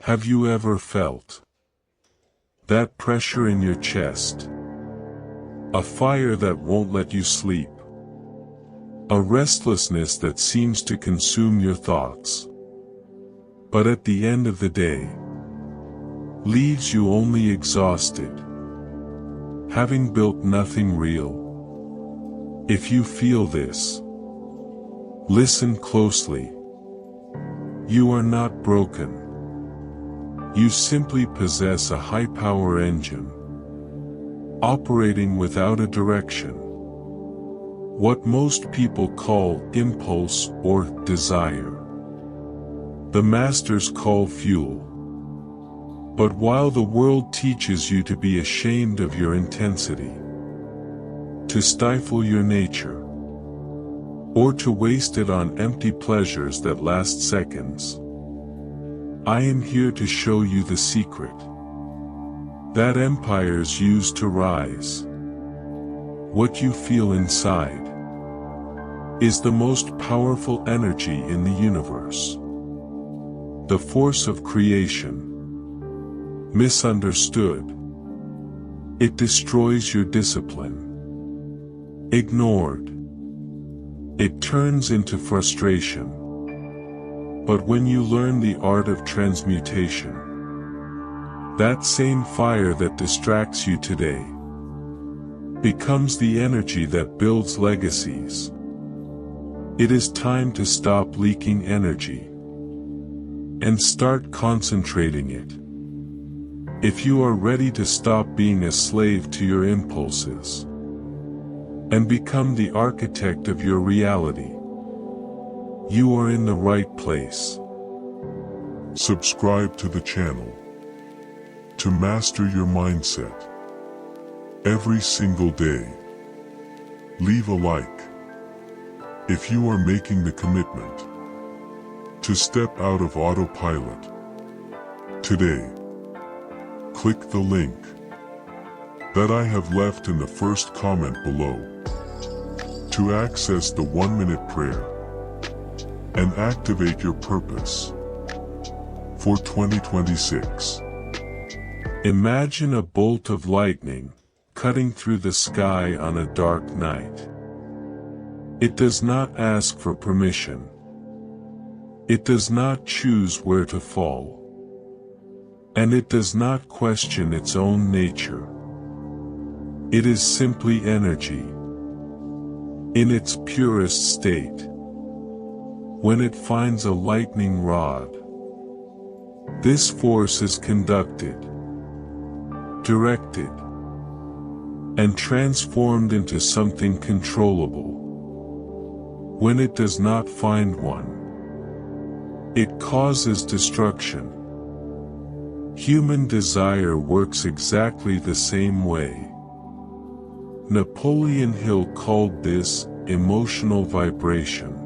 Have you ever felt that pressure in your chest? A fire that won't let you sleep? A restlessness that seems to consume your thoughts, but at the end of the day, leaves you only exhausted, having built nothing real? If you feel this, listen closely. You are not broken. You simply possess a high-power engine, operating without a direction. What most people call impulse or desire, the masters call fuel. But while the world teaches you to be ashamed of your intensity, to stifle your nature, or to waste it on empty pleasures that last seconds, I am here to show you the secret that empires use to rise. What you feel inside is the most powerful energy in the universe. The force of creation. Misunderstood. It destroys your discipline. Ignored. It turns into frustration. But when you learn the art of transmutation, that same fire that distracts you today becomes the energy that builds legacies. It is time to stop leaking energy and start concentrating it. If you are ready to stop being a slave to your impulses and become the architect of your reality, you are in the right place. Subscribe to the channel to master your mindset every single day. Leave a like if you are making the commitment to step out of autopilot today. Click the link that I have left in the first comment below to access the 1-minute prayer and activate your purpose for 2026. Imagine a bolt of lightning cutting through the sky on a dark night. It does not ask for permission. It does not choose where to fall. And it does not question its own nature. It is simply energy in its purest state. When it finds a lightning rod, this force is conducted, directed, and transformed into something controllable. When it does not find one, it causes destruction. Human desire works exactly the same way. Napoleon Hill called this emotional vibration.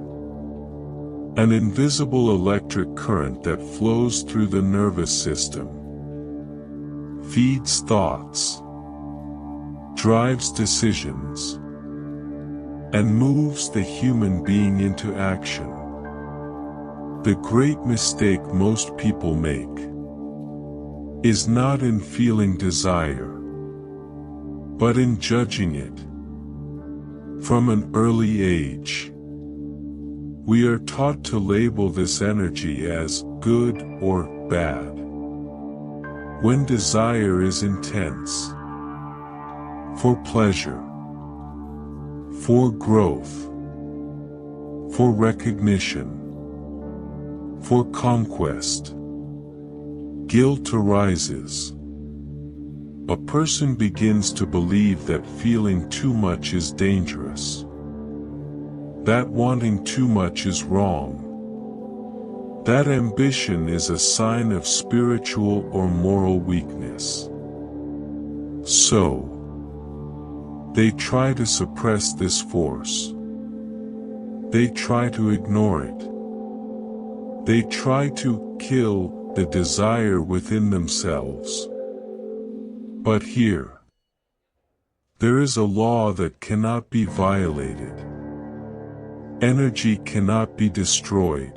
An invisible electric current that flows through the nervous system, feeds thoughts, drives decisions, and moves the human being into action. The great mistake most people make is not in feeling desire, but in judging it. From an early age, we are taught to label this energy as good or bad. When desire is intense, for pleasure, for growth, for recognition, for conquest, guilt arises. A person begins to believe that feeling too much is dangerous, that wanting too much is wrong, that ambition is a sign of spiritual or moral weakness. So, they try to suppress this force. They try to ignore it. They try to kill the desire within themselves. But here, there is a law that cannot be violated. Energy cannot be destroyed.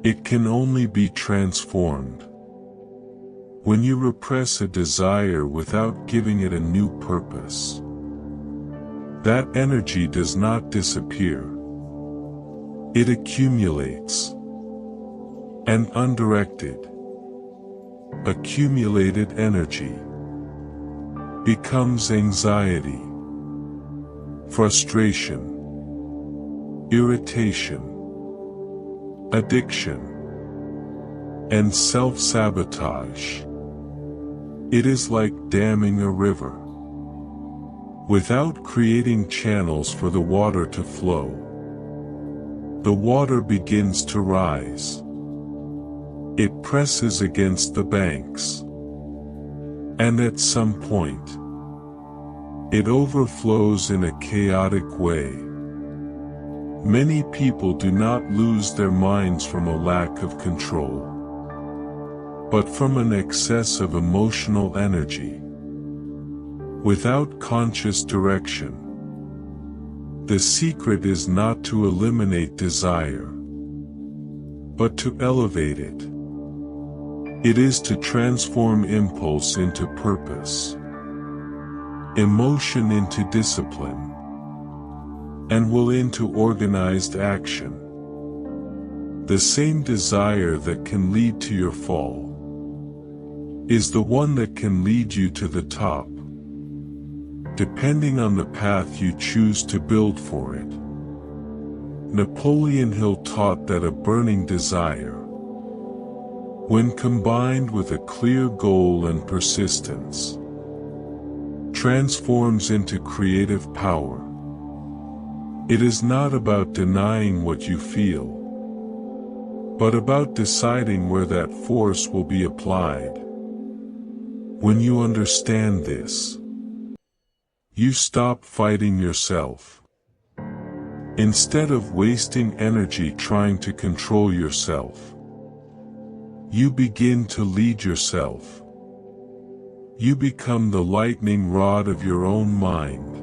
It can only be transformed. When you repress a desire without giving it a new purpose, that energy does not disappear. It accumulates. And undirected, accumulated energy becomes anxiety, frustration, irritation, addiction, and self-sabotage. It is like damming a river. Without creating channels for the water to flow, the water begins to rise. It presses against the banks. And at some point, it overflows in a chaotic way. Many people do not lose their minds from a lack of control, but from an excess of emotional energy. Without conscious direction, the secret is not to eliminate desire, but to elevate it. It is to transform impulse into purpose, emotion into discipline, and will into organized action. The same desire that can lead to your fall is the one that can lead you to the top, depending on the path you choose to build for it. Napoleon Hill taught that a burning desire, when combined with a clear goal and persistence, transforms into creative power. It is not about denying what you feel, but about deciding where that force will be applied. When you understand this, you stop fighting yourself. Instead of wasting energy trying to control yourself, you begin to lead yourself. You become the lightning rod of your own mind,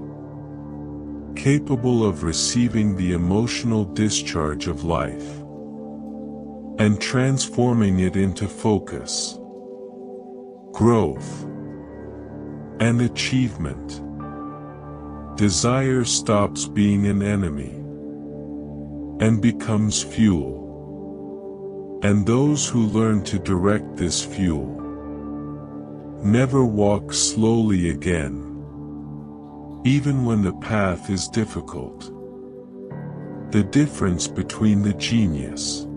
capable of receiving the emotional discharge of life and transforming it into focus, growth, and achievement. Desire stops being an enemy and becomes fuel. And those who learn to direct this fuel never walk slowly again, even when the path is difficult. The difference between the genius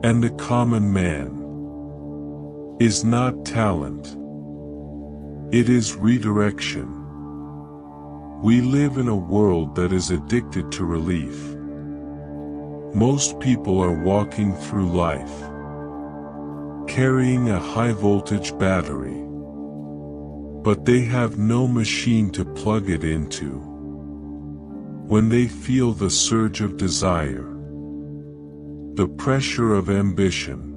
and the common man is not talent. It is redirection. We live in a world that is addicted to relief. Most people are walking through life, carrying a high-voltage battery, but they have no machine to plug it into. When they feel the surge of desire, the pressure of ambition,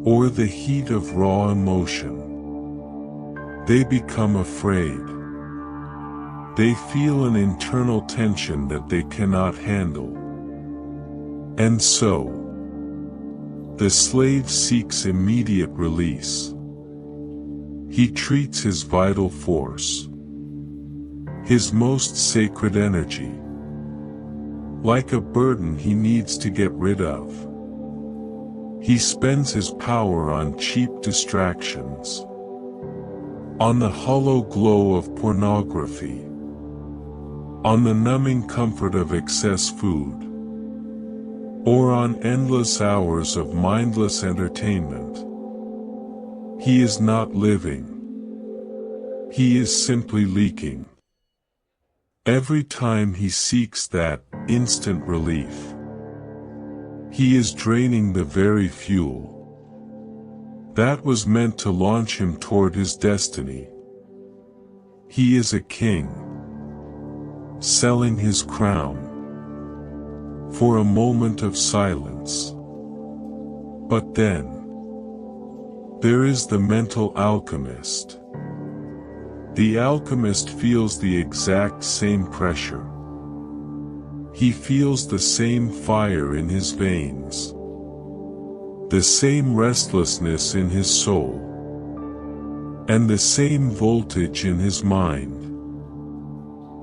or the heat of raw emotion, they become afraid. They feel an internal tension that they cannot handle. And so, the slave seeks immediate release. He treats his vital force, his most sacred energy, like a burden he needs to get rid of. He spends his power on cheap distractions, on the hollow glow of pornography, on the numbing comfort of excess food, or on endless hours of mindless entertainment. He is not living. He is simply leaking. Every time he seeks that instant relief, he is draining the very fuel that was meant to launch him toward his destiny. He is a king, selling his crown for a moment of silence. But then, there is the mental alchemist. The alchemist feels the exact same pressure. He feels the same fire in his veins, the same restlessness in his soul, and the same voltage in his mind.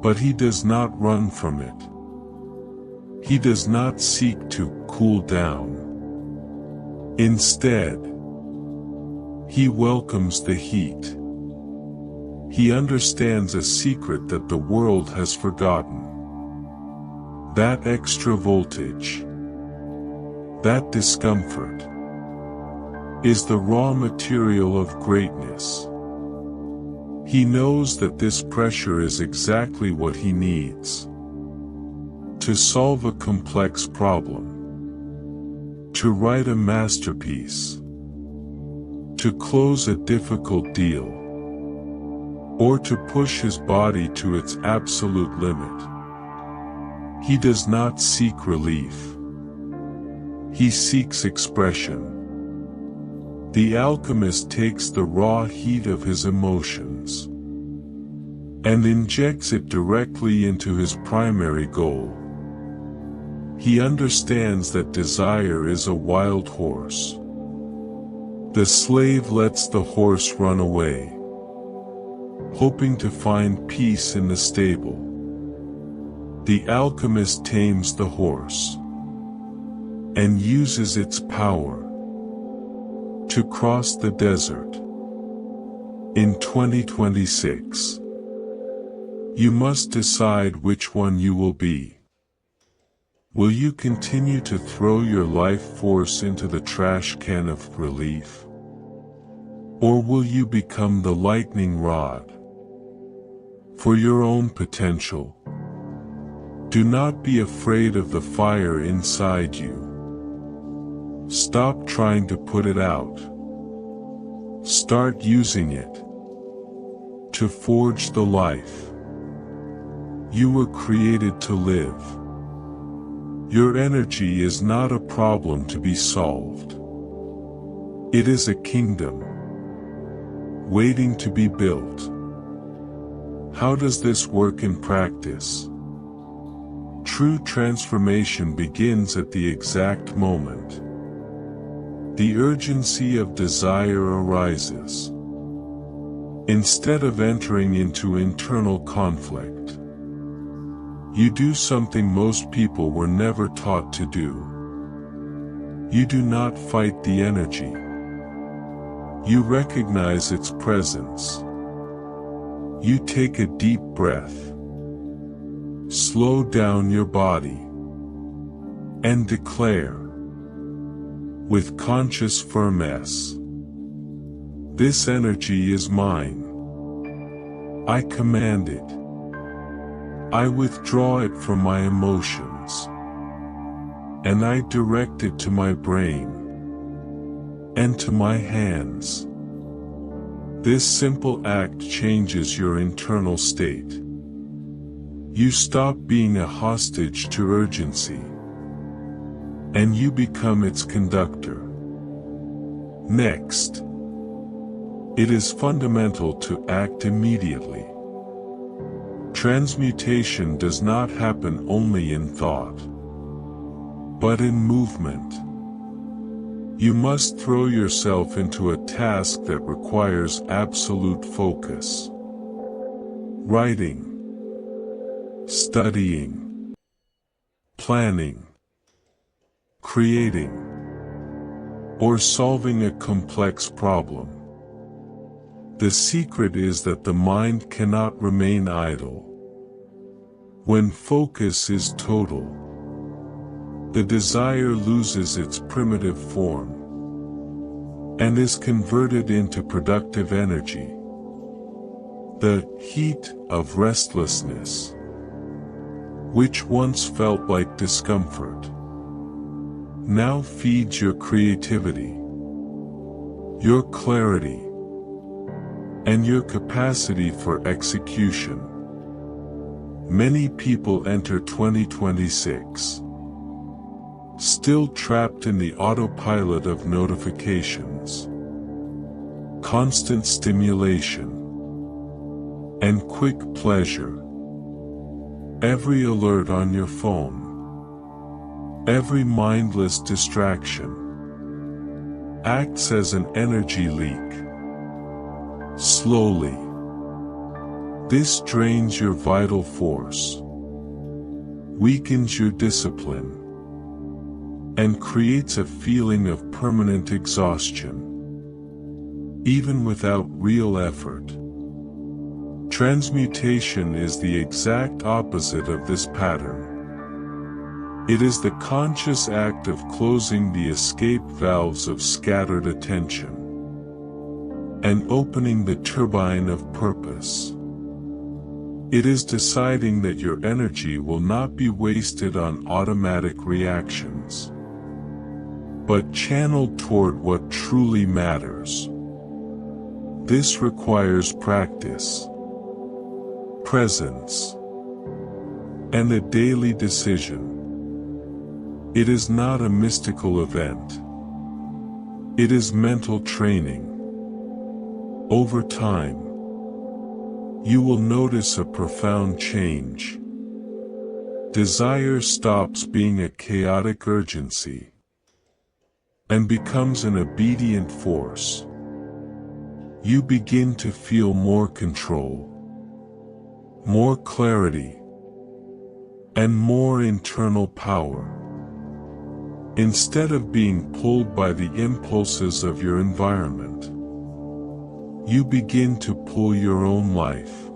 But he does not run from it. He does not seek to cool down. Instead, he welcomes the heat. He understands a secret that the world has forgotten. That extra voltage, that discomfort, is the raw material of greatness. He knows that this pressure is exactly what he needs to solve a complex problem, to write a masterpiece, to close a difficult deal, or to push his body to its absolute limit. He does not seek relief. He seeks expression. The alchemist takes the raw heat of his emotions and injects it directly into his primary goal. He understands that desire is a wild horse. The slave lets the horse run away, hoping to find peace in the stable. The alchemist tames the horse and uses its power to cross the desert. In 2026, you must decide which one you will be. Will you continue to throw your life force into the trash can of relief? Or will you become the lightning rod for your own potential? Do not be afraid of the fire inside you. Stop trying to put it out. Start using it to forge the life you were created to live. Your energy is not a problem to be solved. It is a kingdom waiting to be built. How does this work in practice? True transformation begins at the exact moment the urgency of desire arises. Instead of entering into internal conflict, you do something most people were never taught to do. You do not fight the energy. You recognize its presence. You take a deep breath. Slow down your body and declare with conscious firmness, this energy is mine. I command it. I withdraw it from my emotions, and I direct it to my brain and to my hands. This simple act changes your internal state. You stop being a hostage to urgency, and you become its conductor. Next, it is fundamental to act immediately. Transmutation does not happen only in thought, but in movement. You must throw yourself into a task that requires absolute focus. Writing, studying, planning, creating, or solving a complex problem. The secret is that the mind cannot remain idle. When focus is total, the desire loses its primitive form and is converted into productive energy. The heat of restlessness, which once felt like discomfort, now feeds your creativity, your clarity, and your capacity for execution. Many people enter 2026 still trapped in the autopilot of notifications, constant stimulation, and quick pleasure. Every alert on your phone, Every mindless distraction acts as an energy leak. Slowly, this drains your vital force, weakens your discipline, and creates a feeling of permanent exhaustion, even without real effort. Transmutation is the exact opposite of this pattern. It is the conscious act of closing the escape valves of scattered attention and opening the turbine of purpose. It is deciding that your energy will not be wasted on automatic reactions, but channeled toward what truly matters. This requires practice, presence, and a daily decision. It is not a mystical event. It is mental training. Over time, you will notice a profound change. Desire stops being a chaotic urgency and becomes an obedient force. You begin to feel more control, more clarity, and more internal power. Instead of being pulled by the impulses of your environment, you begin to pull your own life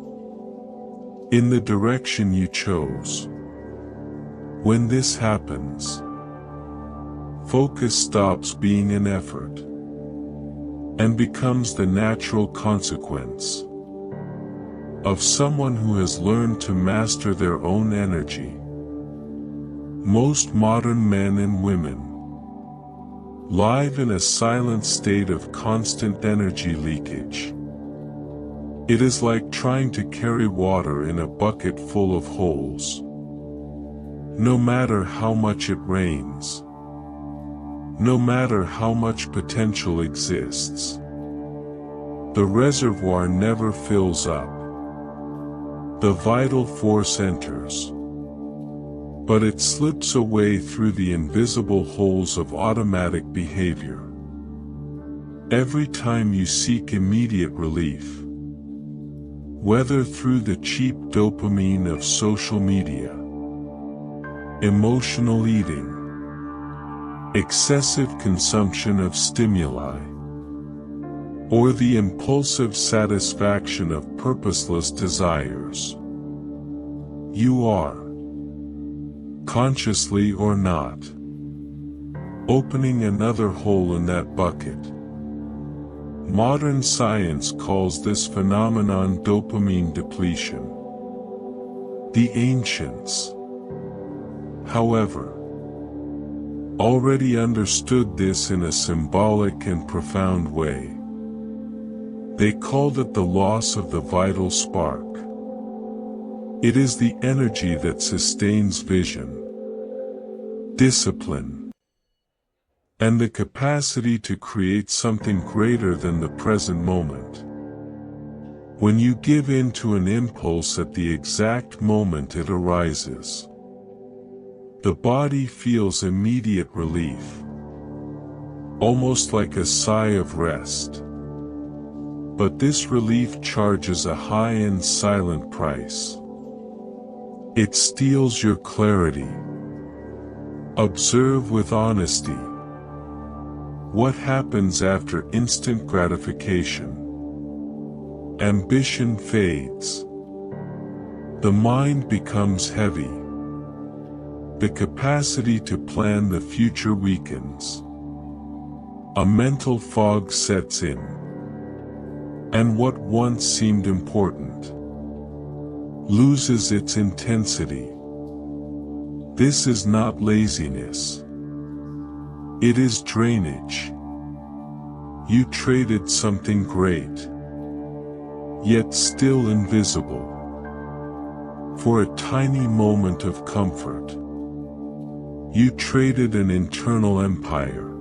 in the direction you chose. When this happens, focus stops being an effort and becomes the natural consequence of someone who has learned to master their own energy. Most modern men and women live in a silent state of constant energy leakage. It is like trying to carry water in a bucket full of holes. No matter how much it rains, no matter how much potential exists, the reservoir never fills up. The vital force enters, but it slips away through the invisible holes of automatic behavior. Every time you seek immediate relief, whether through the cheap dopamine of social media, emotional eating, excessive consumption of stimuli, or the impulsive satisfaction of purposeless desires, you are, consciously or not, opening another hole in that bucket. Modern science calls this phenomenon dopamine depletion. The ancients, however, already understood this in a symbolic and profound way. They called it the loss of the vital spark. It is the energy that sustains vision, discipline, and the capacity to create something greater than the present moment. When you give in to an impulse at the exact moment it arises, the body feels immediate relief, almost like a sigh of rest. But this relief charges a high and silent price. It steals your clarity. Observe with honesty. What happens after instant gratification? Ambition fades. The mind becomes heavy. The capacity to plan the future weakens. A mental fog sets in. And what once seemed important loses its intensity. This is not laziness. It is drainage. You traded something great, yet still invisible, for a tiny moment of comfort. You traded an internal empire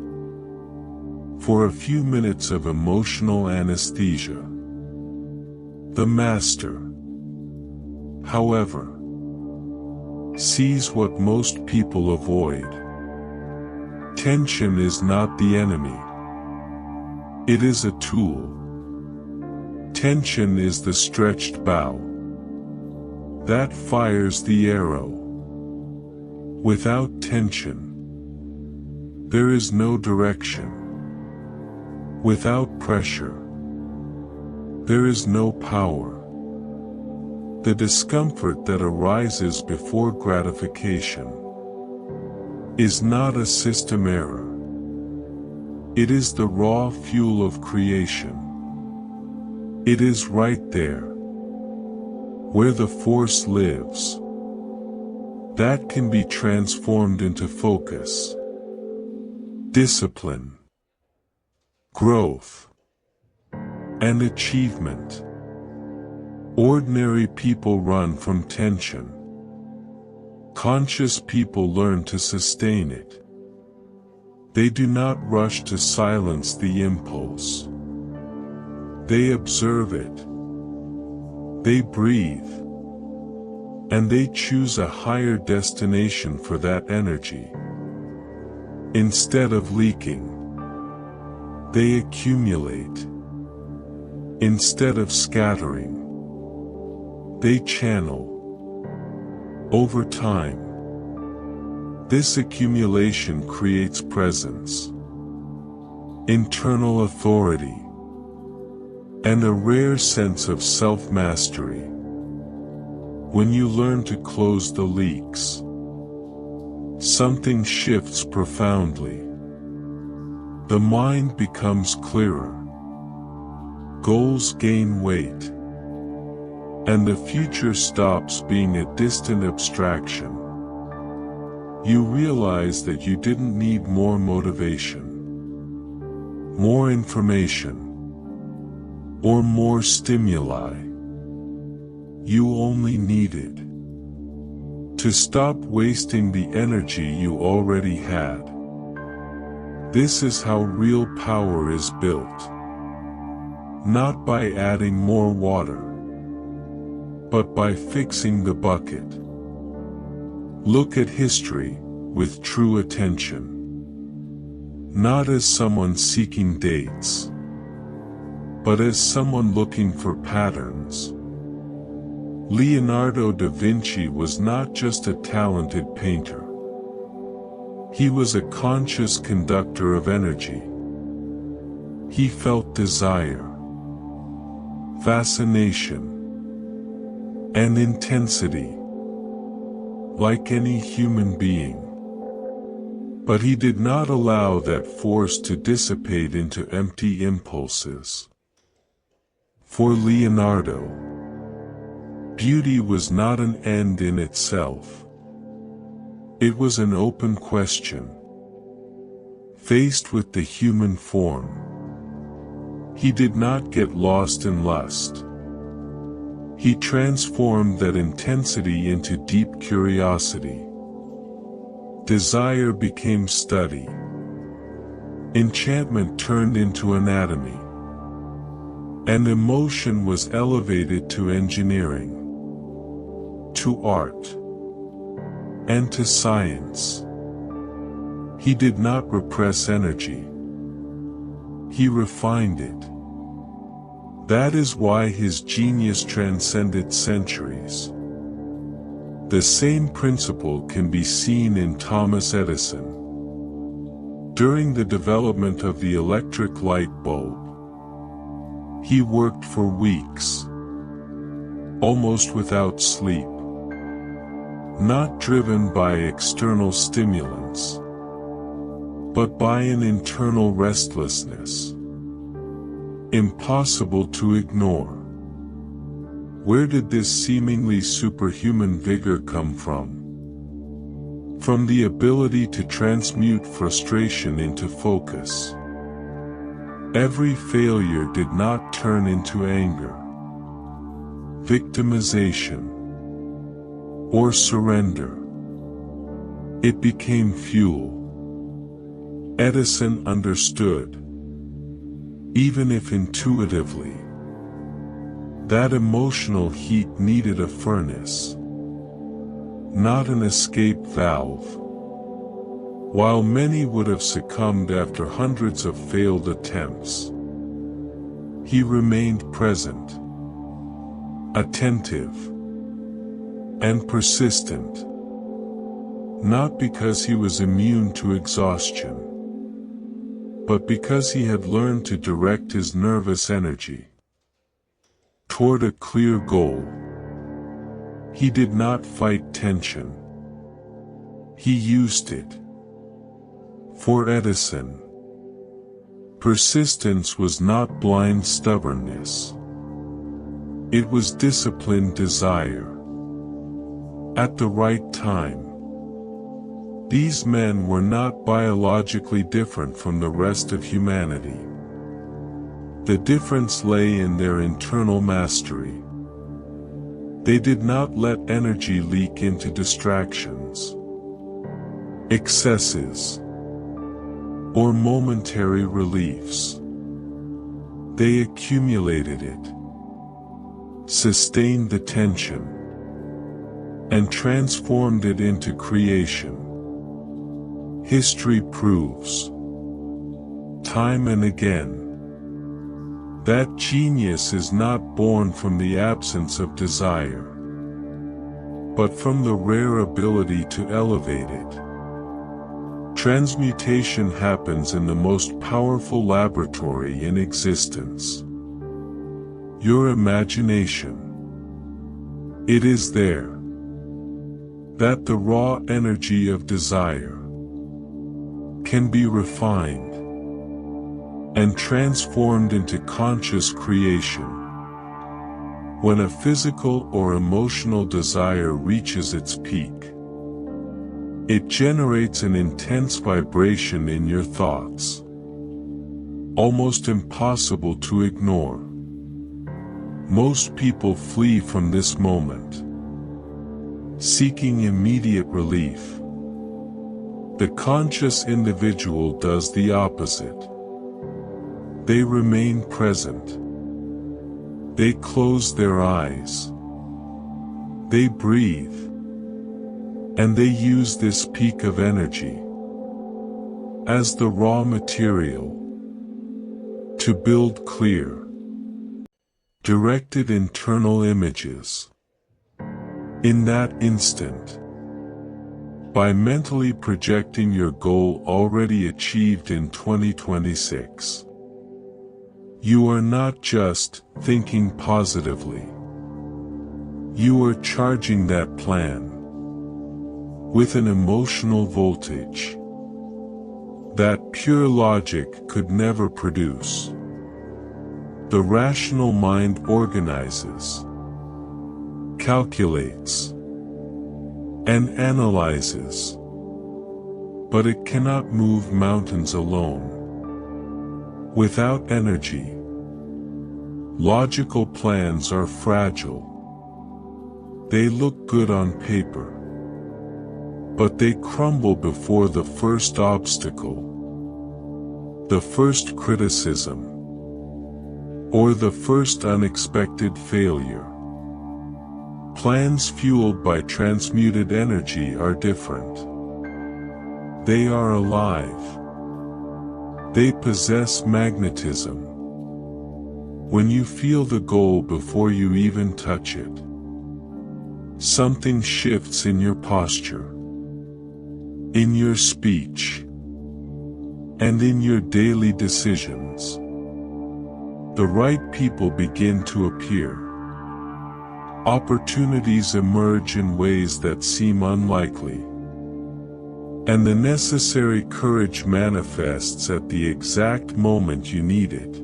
for a few minutes of emotional anesthesia. The master, however, sees what most people avoid. Tension is not the enemy. It is a tool. Tension is the stretched bow that fires the arrow. Without tension, there is no direction. Without pressure, there is no power. The discomfort that arises before gratification is not a system error. It is the raw fuel of creation. It is right there, where the force lives, that can be transformed into focus, discipline, growth, and achievement. Ordinary people run from tension. Conscious people learn to sustain it. They do not rush to silence the impulse. They observe it. They breathe. And they choose a higher destination for that energy. Instead of leaking, they accumulate. Instead of scattering, they channel. Over time, this accumulation creates presence, internal authority, and a rare sense of self-mastery. When you learn to close the leaks, something shifts profoundly. The mind becomes clearer. Goals gain weight. And the future stops being a distant abstraction. You realize that you didn't need more motivation, more information, or more stimuli. You only needed to stop wasting the energy you already had. This is how real power is built. Not by adding more water, but by fixing the bucket. Look at history with true attention. Not as someone seeking dates, but as someone looking for patterns. Leonardo da Vinci was not just a talented painter. He was a conscious conductor of energy. He felt desire, fascination, and intensity, like any human being. But he did not allow that force to dissipate into empty impulses. For Leonardo, beauty was not an end in itself. It was an open question. Faced with the human form, he did not get lost in lust. He transformed that intensity into deep curiosity. Desire became study. Enchantment turned into anatomy. And emotion was elevated to engineering, to art, and to science. He did not repress energy. He refined it. That is why his genius transcended centuries. The same principle can be seen in Thomas Edison. During the development of the electric light bulb, he worked for weeks, almost without sleep, not driven by external stimulants, but by an internal restlessness, impossible to ignore. Where did this seemingly superhuman vigor come from? From the ability to transmute frustration into focus. Every failure did not turn into anger, victimization, or surrender. It became fuel. Edison understood, even if intuitively, that emotional heat needed a furnace, not an escape valve. While many would have succumbed after hundreds of failed attempts, he remained present, attentive, and persistent, not because he was immune to exhaustion, but because he had learned to direct his nervous energy toward a clear goal. He did not fight tension. He used it. For Edison, persistence was not blind stubbornness. It was disciplined desire. At the right time. These men were not biologically different from the rest of humanity. The difference lay in their internal mastery. They did not let energy leak into distractions, excesses, or momentary reliefs. They accumulated it, sustained the tension, and transformed it into creation. History proves, time and again, that genius is not born from the absence of desire, but from the rare ability to elevate it. Transmutation happens in the most powerful laboratory in existence. Your imagination. It is there that the raw energy of desire can be refined and transformed into conscious creation. When a physical or emotional desire reaches its peak, it generates an intense vibration in your thoughts, almost impossible to ignore. Most people flee from this moment, seeking immediate relief. The conscious individual does the opposite. They remain present. They close their eyes. They breathe. And they use this peak of energy as the raw material to build clear, directed internal images. In that instant, by mentally projecting your goal already achieved in 2026, you are not just thinking positively. You are charging that plan with an emotional voltage that pure logic could never produce. The rational mind organizes, calculates, and analyzes, but it cannot move mountains alone. Without energy, logical plans are fragile. They look good on paper, but they crumble before the first obstacle, the first criticism, or the first unexpected failure. Plans fueled by transmuted energy are different. They are alive. They possess magnetism. When you feel the goal before you even touch it, something shifts in your posture, in your speech, and in your daily decisions. The right people begin to appear. Opportunities emerge in ways that seem unlikely, and the necessary courage manifests at the exact moment you need it.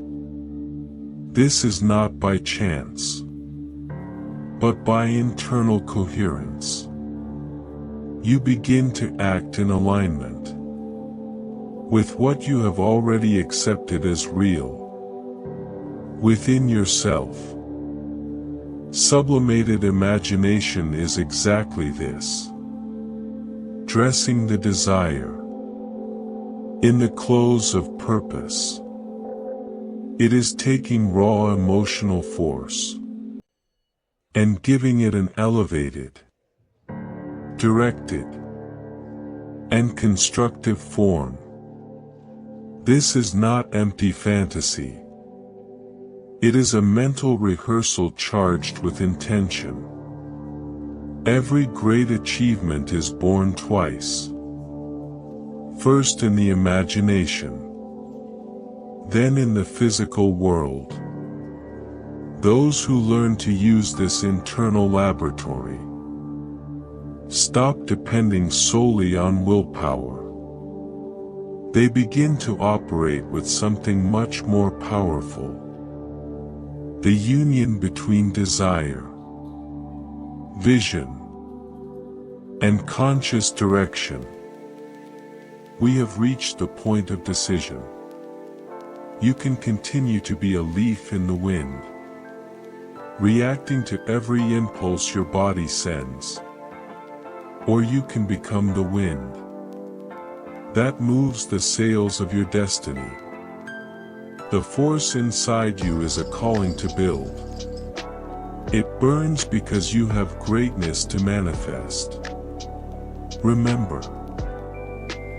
This is not by chance, but by internal coherence. You begin to act in alignment with what you have already accepted as real within yourself. Sublimated imagination is exactly this. Dressing the desire in the clothes of purpose. It is taking raw emotional force and giving it an elevated, directed, and constructive form. This is not empty fantasy. It is a mental rehearsal charged with intention. Every great achievement is born twice. First in the imagination, then in the physical world. Those who learn to use this internal laboratory stop depending solely on willpower. They begin to operate with something much more powerful. The union between desire, vision, and conscious direction. We have reached the point of decision. You can continue to be a leaf in the wind, reacting to every impulse your body sends. Or you can become the wind that moves the sails of your destiny. The force inside you is a calling to build. It burns because you have greatness to manifest. Remember,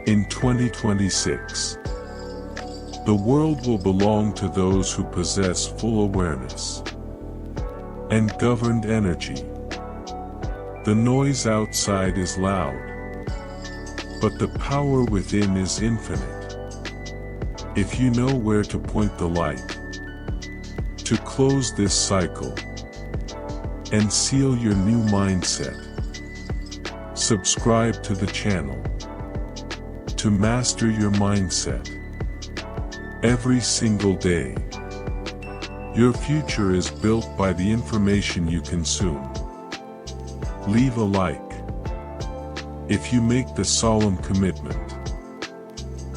in 2026, the world will belong to those who possess full awareness and governed energy. The noise outside is loud, but the power within is infinite. If you know where to point the light, to close this cycle, and seal your new mindset, subscribe to the channel. To master your mindset, every single day. Your future is built by the information you consume. Leave a like if you make the solemn commitment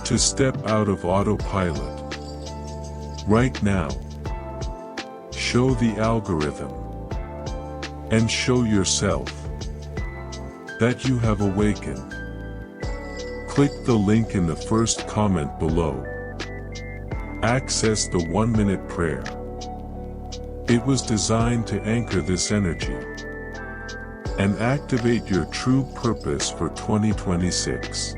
to step out of autopilot. Right now, show the algorithm and show yourself that you have awakened. Click the link in the first comment below. Access the 1-minute prayer. It was designed to anchor this energy and activate your true purpose for 2026.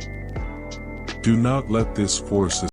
Do not let this force